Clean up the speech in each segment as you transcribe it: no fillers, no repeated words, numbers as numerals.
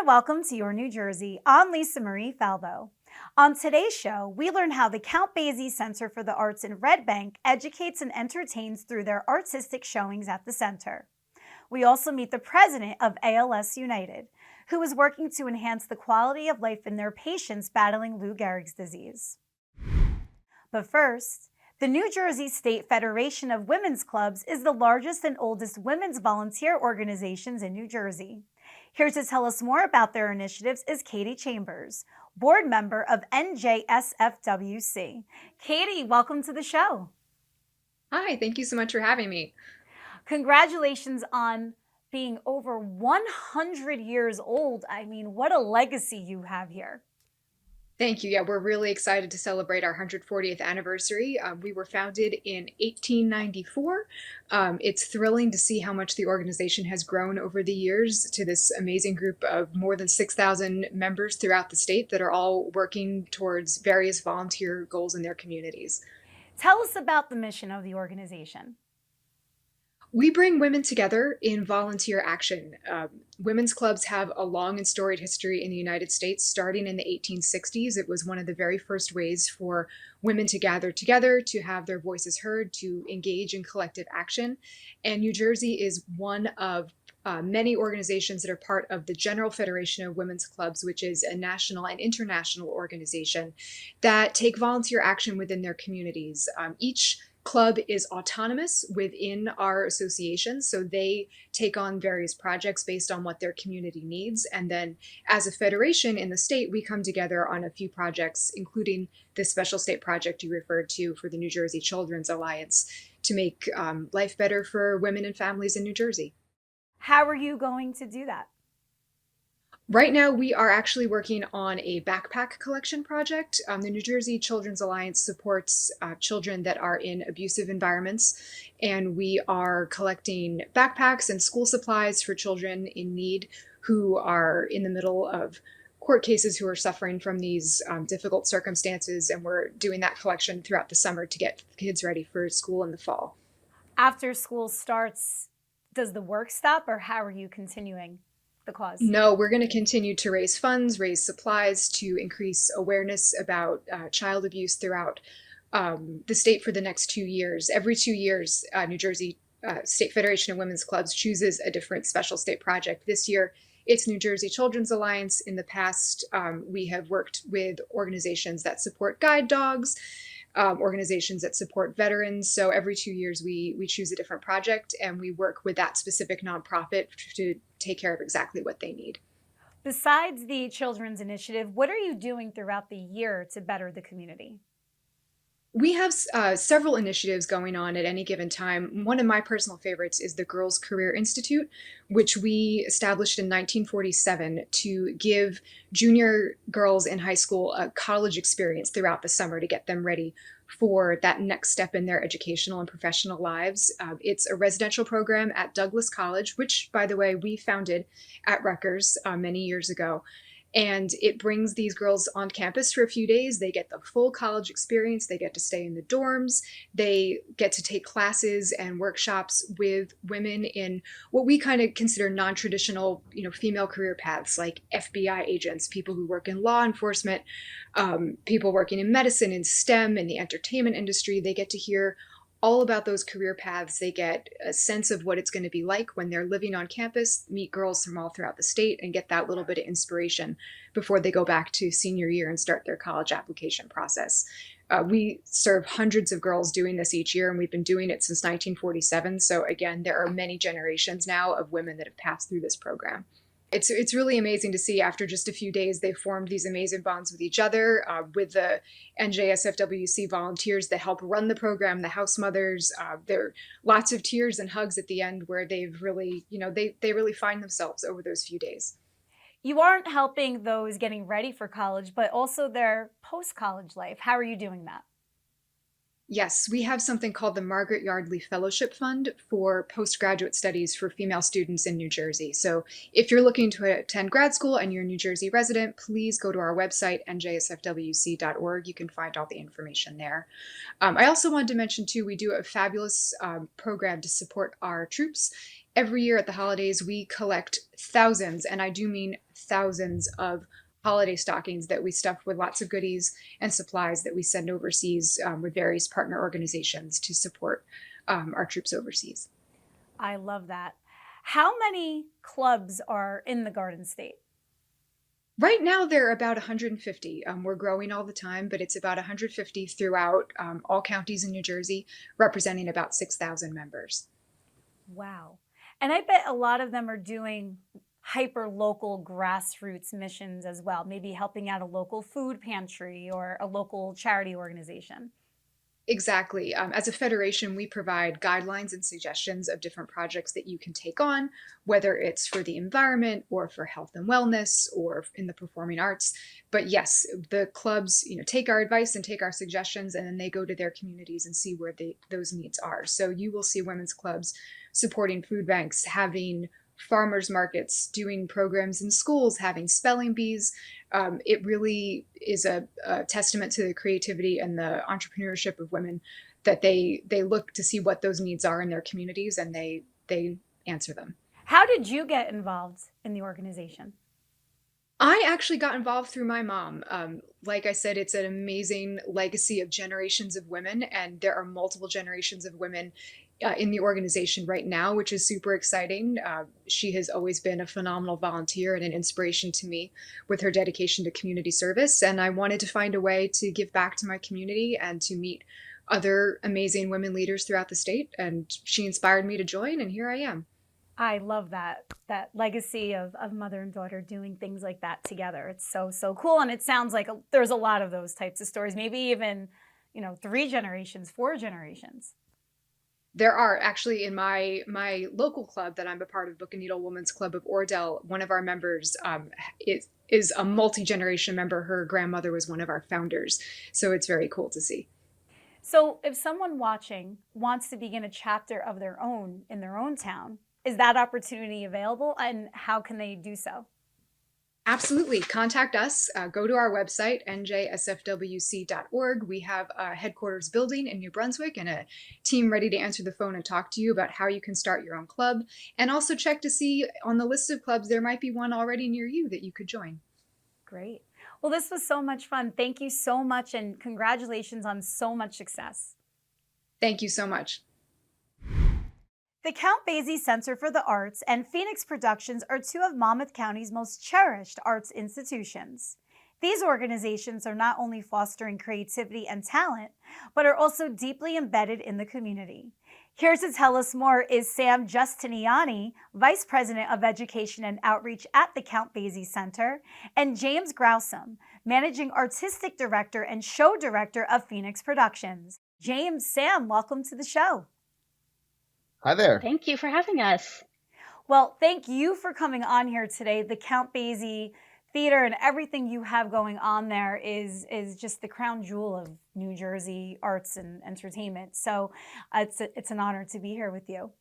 and welcome to Your New Jersey. I'm Lisa Marie Falbo. On today's show, we learn how the Count Basie Center for the Arts in Red Bank educates and entertains through their artistic showings at the center. We also meet the president of ALS United, who is working to enhance the quality of life in their patients battling Lou Gehrig's disease. But first, the New Jersey State Federation of Women's Clubs is the largest and oldest women's volunteer organizations in New Jersey. Here to tell us more about their initiatives is Katie Chambers, board member of NJSFWC. Katie, welcome to the show. Hi, thank you so much for having me. Congratulations on being over 100 years old. I mean, what a legacy you have here. Thank you. Yeah, we're really excited to celebrate our 140th anniversary. We were founded in 1894. It's thrilling to see how much the organization has grown over the years to this amazing group of more than 6,000 members throughout the state that are all working towards various volunteer goals in their communities. Tell us about the mission of the organization. We bring women together in volunteer action. Women's clubs have a long and storied history in the United States. Starting in the 1860s, it was one of the very first ways for women to gather together, to have their voices heard, to engage in collective action. And New Jersey is one of many organizations that are part of the General Federation of Women's Clubs, which is a national and international organization that take volunteer action within their communities. Each club is autonomous within our association, so they take on various projects based on what their community needs. And then as a federation in the state, we come together on a few projects, including this special state project you referred to for the New Jersey Children's Alliance to make life better for women and families in New Jersey. How are you going to do that? Right now, we are actually working on a backpack collection project. The New Jersey Children's Alliance supports children that are in abusive environments, and we are collecting backpacks and school supplies for children in need who are in the middle of court cases, who are suffering from these difficult circumstances, and we're doing that collection throughout the summer to get kids ready for school in the fall. After school starts, does the work stop, or how are you continuing the cause? No, we're going to continue to raise funds, raise supplies to increase awareness about child abuse throughout the state for the next 2 years. Every 2 years, New Jersey State Federation of Women's Clubs chooses a different special state project. This year, it's New Jersey Children's Alliance. In the past, we have worked with organizations that support guide dogs, organizations that support veterans. So every 2 years, we choose a different project, and we work with that specific nonprofit to take care of exactly what they need. Besides the Children's Initiative, what are you doing throughout the year to better the community? We have several initiatives going on at any given time. One of my personal favorites is the Girls Career Institute, which we established in 1947 to give junior girls in high school a college experience throughout the summer to get them ready for that next step in their educational and professional lives. It's a residential program at Douglas College, which, by the way, we founded at Rutgers many years ago. And it brings these girls on campus for a few days. They get the full college experience. They get to stay in the dorms. They get to take classes and workshops with women in what we kind of consider non-traditional, female career paths, like FBI agents, people who work in law enforcement, people working in medicine, in STEM, in the entertainment industry. They get to hear all about those career paths. They get a sense of what it's going to be like when they're living on campus, meet girls from all throughout the state, and get that little bit of inspiration before they go back to senior year and start their college application process. We serve hundreds of girls doing this each year, and we've been doing it since 1947. So again, there are many generations now of women that have passed through this program. It's really amazing to see after just a few days, they've formed these amazing bonds with each other, with the NJSFWC volunteers that help run the program, the house mothers. There are lots of tears and hugs at the end where they've really, they really find themselves over those few days. You aren't helping those getting ready for college, but also their post-college life. How are you doing that? Yes, we have something called the Margaret Yardley Fellowship Fund for postgraduate studies for female students in New Jersey. So if you're looking to attend grad school and you're a New Jersey resident, please go to our website, njsfwc.org. You can find all the information there. I also wanted to mention, too, we do a fabulous program to support our troops. Every year at the holidays, we collect thousands, and I do mean thousands of holiday stockings that we stuff with lots of goodies and supplies that we send overseas with various partner organizations to support our troops overseas. I love that. How many clubs are in the Garden State? Right now, there are about 150. We're growing all the time, but it's about 150 throughout all counties in New Jersey, representing about 6,000 members. Wow. And I bet a lot of them are doing hyper local grassroots missions as well, maybe helping out a local food pantry or a local charity organization. Exactly. As a federation, we provide guidelines and suggestions of different projects that you can take on, whether it's for the environment or for health and wellness or in the performing arts. But yes, the clubs, take our advice and take our suggestions, and then they go to their communities and see where those needs are. So you will see women's clubs supporting food banks, having farmers markets, doing programs in schools, having spelling bees. It really is a testament to the creativity and the entrepreneurship of women that they look to see what those needs are in their communities, and they answer them. How did you get involved in the organization? I actually got involved through my mom. Like I said, it's an amazing legacy of generations of women, and there are multiple generations of women in the organization right now, which is super exciting. She has always been a phenomenal volunteer and an inspiration to me with her dedication to community service. And I wanted to find a way to give back to my community and to meet other amazing women leaders throughout the state. And she inspired me to join, and here I am. I love that legacy of mother and daughter doing things like that together. It's so cool, and it sounds like there's a lot of those types of stories. Maybe even 3 generations, 4 generations. There are actually in my local club that I'm a part of, Book and Needle Women's Club of Ordell. One of our members is a multi-generation member. Her grandmother was one of our founders, so it's very cool to see. So, if someone watching wants to begin a chapter of their own in their own town, is that opportunity available, and how can they do so? Absolutely. Contact us. Go to our website, njsfwc.org. We have a headquarters building in New Brunswick and a team ready to answer the phone and talk to you about how you can start your own club. And also check to see on the list of clubs, there might be one already near you that you could join. Great. Well, this was so much fun. Thank you so much, and congratulations on so much success. Thank you so much. The Count Basie Center for the Arts and Phoenix Productions are 2 of Monmouth County's most cherished arts institutions. These organizations are not only fostering creativity and talent, but are also deeply embedded in the community. Here to tell us more is Sam Guistiniani, Vice President of Education and Outreach at the Count Basie Center, and James Grausam, Managing Artistic Director and Show Director of Phoenix Productions. James, Sam, welcome to the show. Hi there. Thank you for having us. Well, thank you for coming on here today. The Count Basie Theater and everything you have going on there is just the crown jewel of New Jersey arts and entertainment. So it's an honor to be here with you.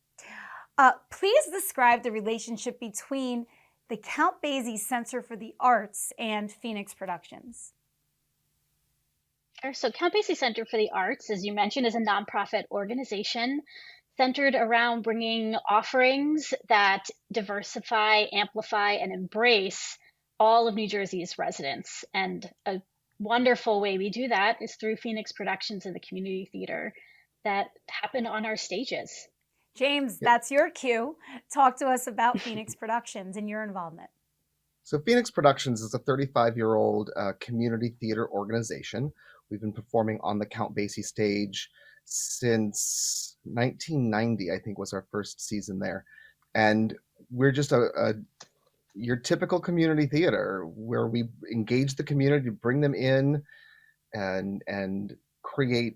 Please describe the relationship between the Count Basie Center for the Arts and Phoenix Productions. Sure. So Count Basie Center for the Arts, as you mentioned, is a nonprofit organization centered around bringing offerings that diversify, amplify, and embrace all of New Jersey's residents. And a wonderful way we do that is through Phoenix Productions and the community theater that happen on our stages. James, that's your cue. Talk to us about Phoenix Productions and your involvement. So Phoenix Productions is a 35-year-old community theater organization. We've been performing on the Count Basie stage since 1990, I think was our first season there. And we're just your typical community theater where we engage the community, bring them in and create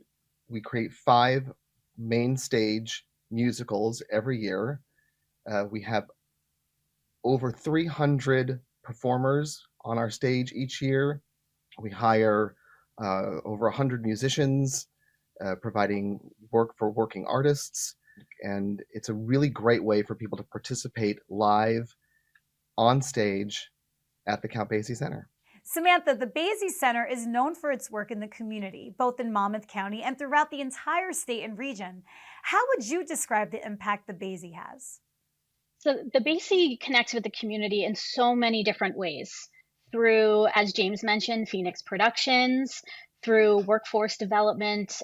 5 main stage musicals every year. We have over 300 performers on our stage each year. We hire over 100 musicians, providing work for working artists. And it's a really great way for people to participate live on stage at the Count Basie Center. Samantha, the Basie Center is known for its work in the community, both in Monmouth County and throughout the entire state and region. How would you describe the impact the Basie has? So the Basie connects with the community in so many different ways through, as James mentioned, Phoenix Productions, through workforce development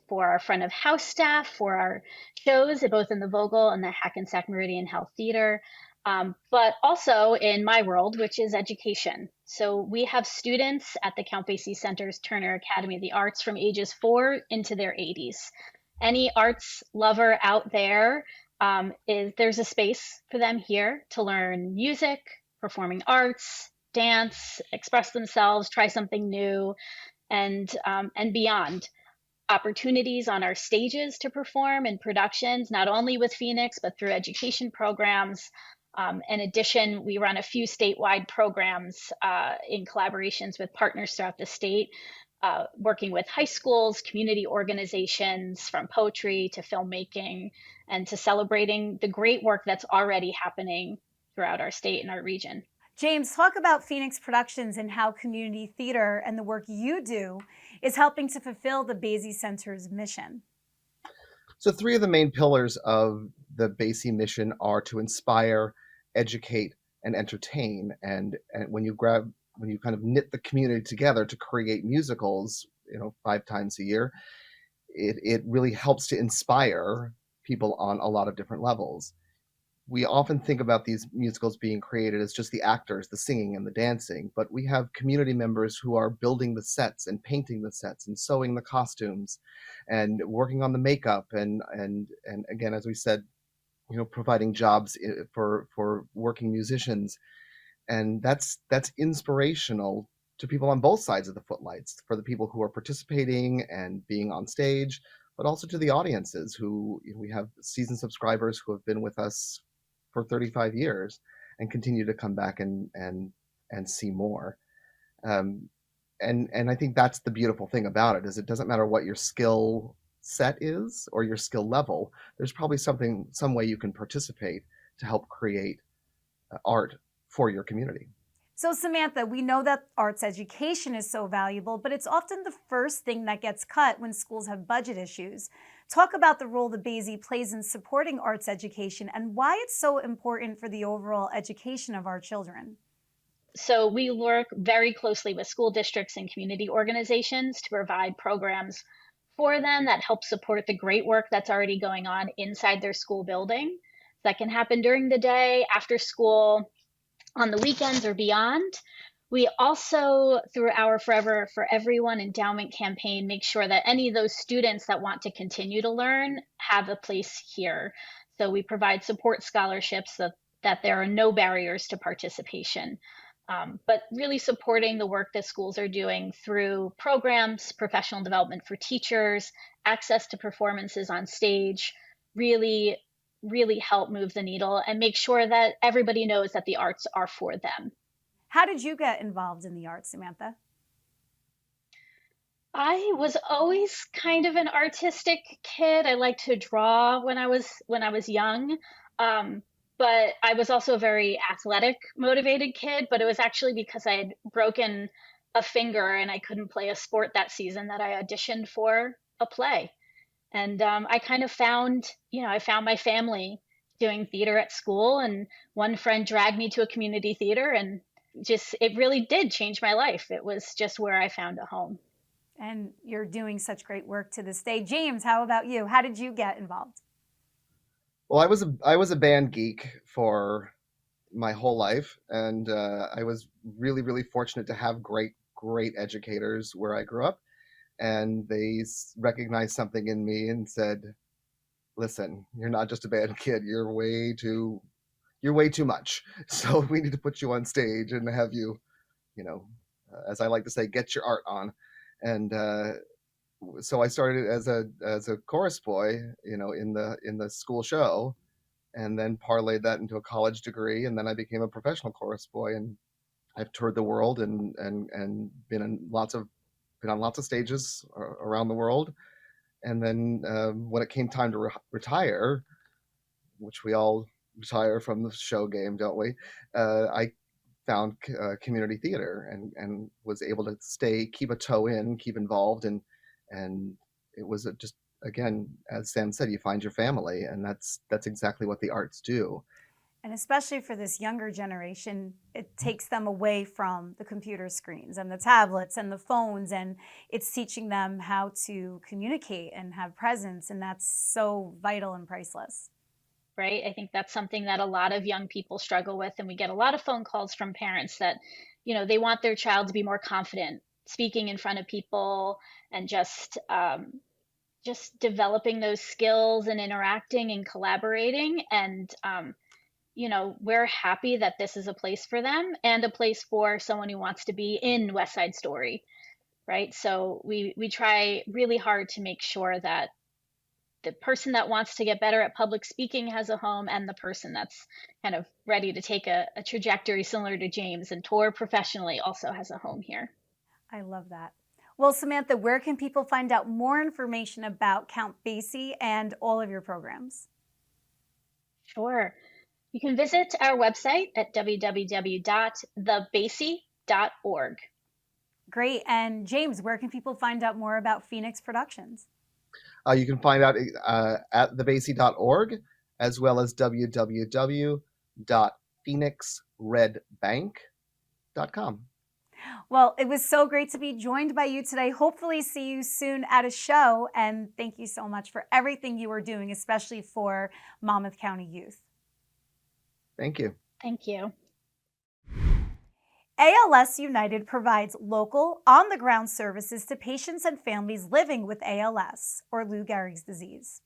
for our front of house staff, for our shows, both in the Vogel and the Hackensack Meridian Health Theater, but also in my world, which is education. So we have students at the Count Basie Center's Turner Academy of the Arts from ages 4 into their 80s. Any arts lover out there, there's a space for them here to learn music, performing arts, dance, express themselves, try something new, and beyond. Opportunities on our stages to perform in productions, not only with Phoenix, but through education programs. In addition, we run a few statewide programs in collaborations with partners throughout the state, working with high schools, community organizations, from poetry to filmmaking, and to celebrating the great work that's already happening throughout our state and our region. James, talk about Phoenix Productions and how community theater and the work you do is helping to fulfill the Basie Center's mission. So 3 of the main pillars of the Basie mission are to inspire, educate, and entertain. And when you kind of knit the community together to create musicals, 5 times a year, it really helps to inspire people on a lot of different levels. We often think about these musicals being created as just the actors, the singing and the dancing, but we have community members who are building the sets and painting the sets and sewing the costumes and working on the makeup and again, as we said, providing jobs for working musicians. And that's inspirational to people on both sides of the footlights, for the people who are participating and being on stage, but also to the audiences who we have season subscribers who have been with us for 35 years and continue to come back and see more. And I think that's the beautiful thing about it, is it doesn't matter what your skill set is or your skill level. There's probably some way you can participate to help create art for your community. So Samantha, we know that arts education is so valuable, but it's often the first thing that gets cut when schools have budget issues. Talk about the role the Basie plays in supporting arts education and why it's so important for the overall education of our children. So we work very closely with school districts and community organizations to provide programs for them that help support the great work that's already going on inside their school building. That can happen during the day, after school, on the weekends, or beyond. We also, through our Forever for Everyone endowment campaign, make sure that any of those students that want to continue to learn have a place here. So we provide support scholarships so that there are no barriers to participation. But really supporting the work that schools are doing through programs, professional development for teachers, access to performances on stage, really help move the needle and make sure that everybody knows that the arts are for them. How did you get involved in the arts, Samantha? I was always kind of an artistic kid. I liked to draw when I was young. But I was also a very athletic, motivated kid, but it was actually because I had broken a finger and I couldn't play a sport that season that I auditioned for a play. And I kind of found my family doing theater at school, and one friend dragged me to a community theater, and it really did change my life. It was just where I found a home. And you're doing such great work to this day. James, how about you? How did you get involved? Well, I was a band geek for my whole life, and I was really, really fortunate to have great educators where I grew up, and they recognized something in me and said, "Listen, you're not just a band kid. You're way too much. So we need to put you on stage and have you, as I like to say, get your art on." And so I started as a chorus boy, in the school show, and then parlayed that into a college degree, and then I became a professional chorus boy, and I've toured the world and been on lots of stages around the world. And then when it came time to retire, which we all retire from the show game, don't we? I found community theater and was able to keep a toe in, keep involved, and it was just, again, as Sam said, you find your family, and that's exactly what the arts do. And especially for this younger generation, it takes them away from the computer screens and the tablets and the phones, and it's teaching them how to communicate and have presence, and that's so vital and priceless. Right? I think that's something that a lot of young people struggle with, and we get a lot of phone calls from parents that, they want their child to be more confident speaking in front of people and just developing those skills and interacting and collaborating. And we're happy that this is a place for them and a place for someone who wants to be in West Side Story, right? So we try really hard to make sure that the person that wants to get better at public speaking has a home, and the person that's kind of ready to take a trajectory similar to James and tour professionally also has a home here. I love that. Well, Samantha, where can people find out more information about Count Basie and all of your programs? Sure. You can visit our website at www.thebasie.org. Great. And James, where can people find out more about Phoenix Productions? You can find out at thebasie.org, as well as www.phoenixredbank.com. Well, it was so great to be joined by you today. Hopefully see you soon at a show. And thank you so much for everything you are doing, especially for Monmouth County youth. Thank you. Thank you. ALS United provides local, on-the-ground services to patients and families living with ALS, or Lou Gehrig's disease.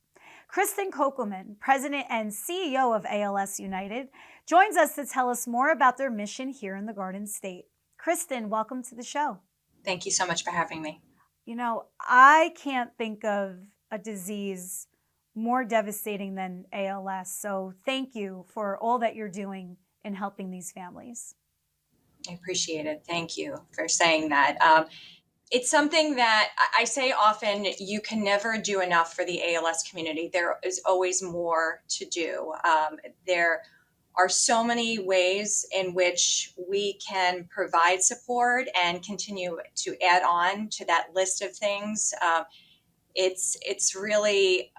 Kristen Cocoman, President and CEO of ALS United, joins us to tell us more about their mission here in the Garden State. Kristen, welcome to the show. Thank you so much for having me. I can't think of a disease more devastating than ALS, so thank you for all that you're doing in helping these families. I appreciate it. Thank you for saying that. It's something that I say often, you can never do enough for the ALS community. There is always more to do. There are so many ways in which we can provide support and continue to add on to that list of things. It's really,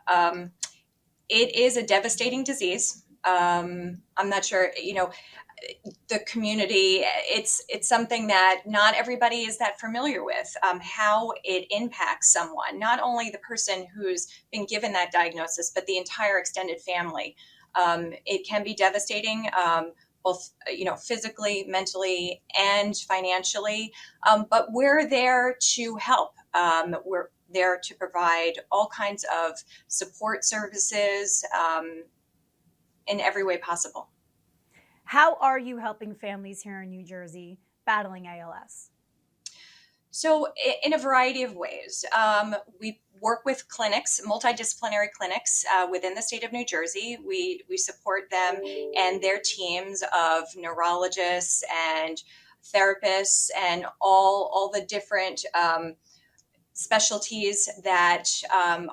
it is a devastating disease. I'm not sure, the community, it's something that not everybody is that familiar with, how it impacts someone, not only the person who's been given that diagnosis, but the entire extended family. It can be devastating, both, physically, mentally, and financially, but we're there to help. We're there to provide all kinds of support services in every way possible. How are you helping families here in New Jersey battling ALS? So in a variety of ways, we work with clinics, multidisciplinary clinics within the state of New Jersey. We support them and their teams of neurologists and therapists and all the different specialties that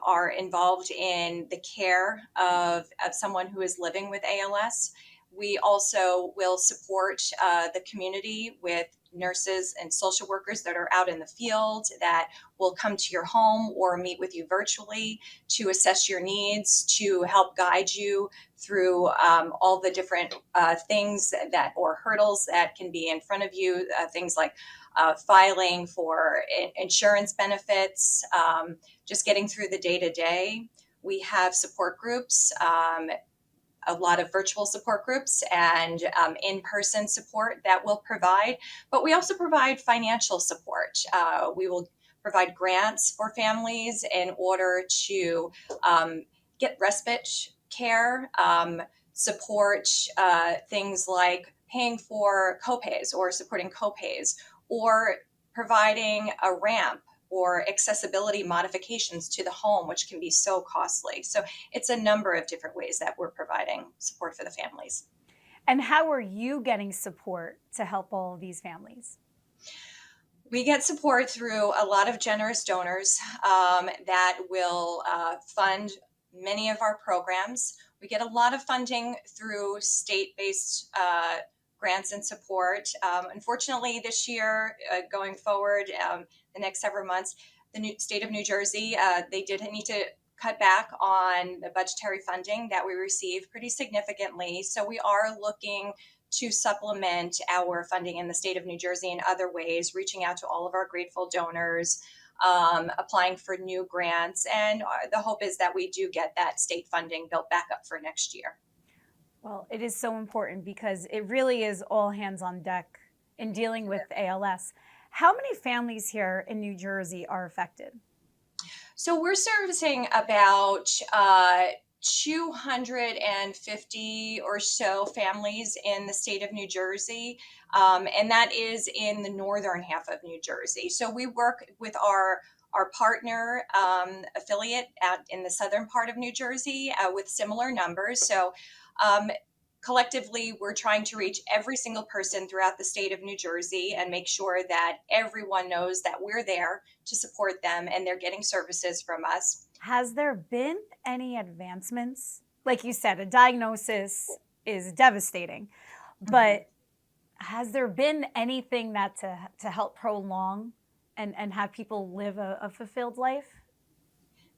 are involved in the care of someone who is living with ALS. We also will support the community with nurses and social workers that are out in the field that will come to your home or meet with you virtually to assess your needs, to help guide you through all the different things that or hurdles that can be in front of you, things like filing for insurance benefits, just getting through the day-to-day. We have support groups, a lot of virtual support groups and in-person support that we'll provide, but we also provide financial support. We will provide grants for families in order to get respite care, support things like paying for copays or supporting copays, or providing a ramp or accessibility modifications to the home, which can be so costly. So it's a number of different ways that we're providing support for the families. And how are you getting support to help all of these families? We get support through a lot of generous donors that will fund many of our programs. We get a lot of funding through state-based grants and support. Unfortunately, this year, going forward, the next several months, the state of New Jersey, they did need to cut back on the budgetary funding that we receive pretty significantly. So we are looking to supplement our funding in the state of New Jersey in other ways, reaching out to all of our grateful donors, applying for new grants. And the hope is that we do get that state funding built back up for next year. Well, it is so important because it really is all hands on deck in dealing with ALS. How many families here in New Jersey are affected? So we're servicing about 250 or so families in the state of New Jersey, and that is in the northern half of New Jersey. So we work with our partner affiliate out in the southern part of New Jersey with similar numbers. So collectively, we're trying to reach every single person throughout the state of New Jersey and make sure that everyone knows that we're there to support them and they're getting services from us. Has there been any advancements? Like you said, a diagnosis is devastating, but has there been anything that to help prolong and have people live a fulfilled life?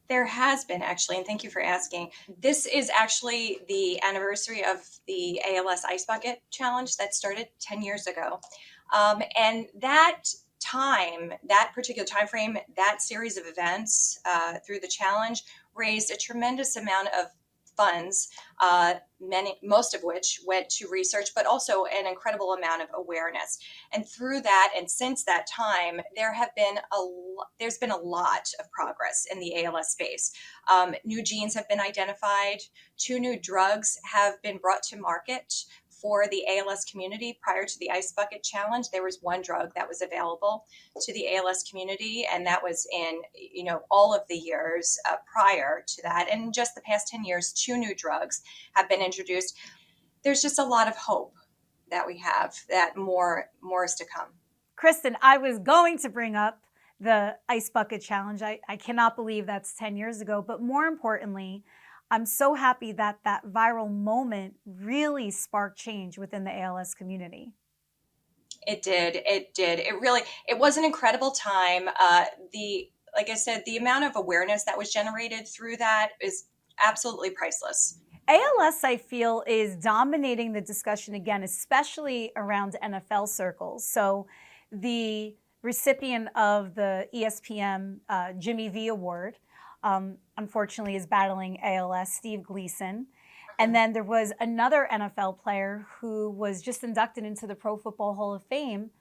There has been, actually, and thank you for asking. This is actually the anniversary of the ALS Ice Bucket Challenge that started 10 years ago. And that time, that particular time frame, that series of events through the challenge raised a tremendous amount of funds, most of which went to research, but also an incredible amount of awareness. And through that, and since that time, there's been a lot of progress in the ALS space. New genes have been identified. 2 new drugs have been brought to market for the ALS community. Prior to the Ice Bucket Challenge, there was 1 drug that was available to the ALS community, and that was in all of the years prior to that. And just the past 10 years, 2 new drugs have been introduced. There's just a lot of hope that we have that more is to come. Kristen, I was going to bring up the Ice Bucket Challenge. I cannot believe that's 10 years ago, but more importantly, I'm so happy that that viral moment really sparked change within the ALS community. It did. It was an incredible time. Like I said, the amount of awareness that was generated through that is absolutely priceless. ALS, I feel, is dominating the discussion again, especially around NFL circles. So the recipient of the ESPN Jimmy V Award, unfortunately, is battling ALS, Steve Gleason. And then there was another NFL player who was just inducted into the Pro Football Hall of Fame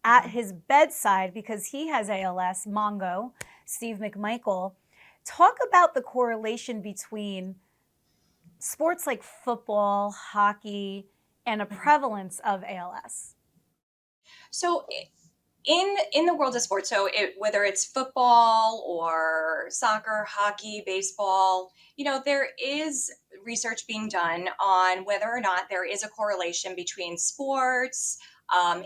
at his bedside because he has ALS, Mongo, Steve McMichael. Talk about the correlation between sports like football, hockey, and a prevalence of ALS. So in the world of sports, whether it's football or soccer, hockey, baseball, there is research being done on whether or not there is a correlation between sports,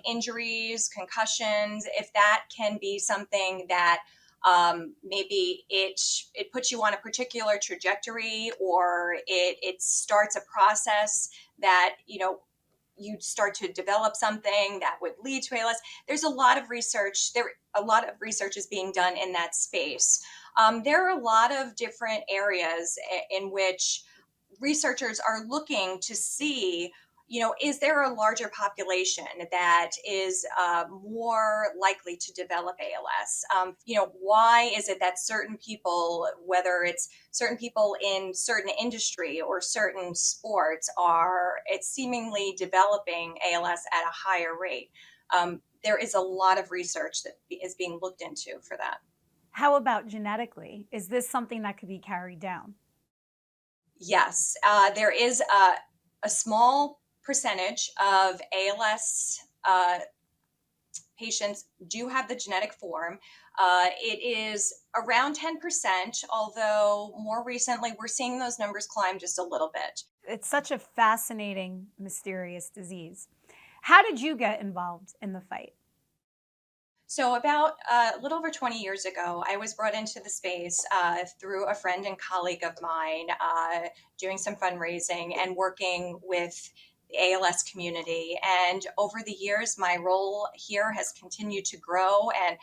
injuries, concussions, if that can be something that maybe it puts you on a particular trajectory, or it starts a process that, you start to develop something that would lead to ALS. There's a lot of research. A lot of research is being done in that space. There are a lot of different areas in which researchers are looking to see, is there a larger population that is more likely to develop ALS? Why is it that certain people, whether it's certain people in certain industry or certain sports, it's seemingly developing ALS at a higher rate? There is a lot of research that is being looked into for that. How about genetically? Is this something that could be carried down? Yes, there is a small percentage of ALS patients do have the genetic form. It is around 10%, although more recently we're seeing those numbers climb just a little bit. It's such a fascinating, mysterious disease. How did you get involved in the fight? So about a little over 20 years ago, I was brought into the space through a friend and colleague of mine, doing some fundraising and working with the ALS community. And over the years, my role here has continued to grow. And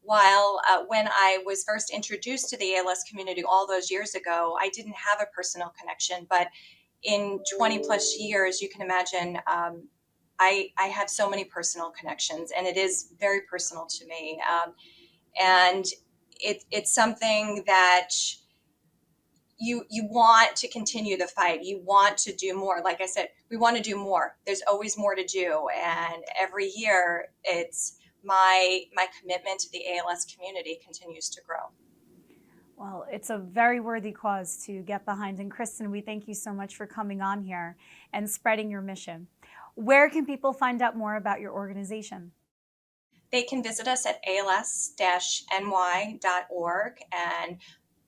While when I was first introduced to the ALS community all those years ago, I didn't have a personal connection. But in 20 plus years, you can imagine, I have so many personal connections, and it is very personal to me. And it's something that you want to continue the fight. You want to do more. Like I said, we want to do more. There's always more to do, and every year it's my commitment to the ALS community continues to grow. Well, it's a very worthy cause to get behind. And Kristen, we thank you so much for coming on here and spreading your mission. Where can people find out more about your organization? They can visit us at als-ny.org, and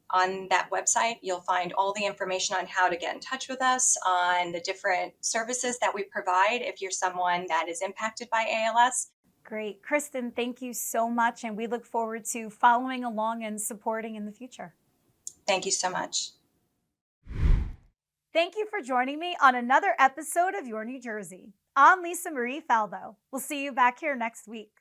on that website, you'll find all the information on how to get in touch with us, on the different services that we provide if you're someone that is impacted by ALS. Great. Kristen, thank you so much. And we look forward to following along and supporting in the future. Thank you so much. Thank you for joining me on another episode of Your New Jersey. I'm Lisa Marie Falbo. We'll see you back here next week.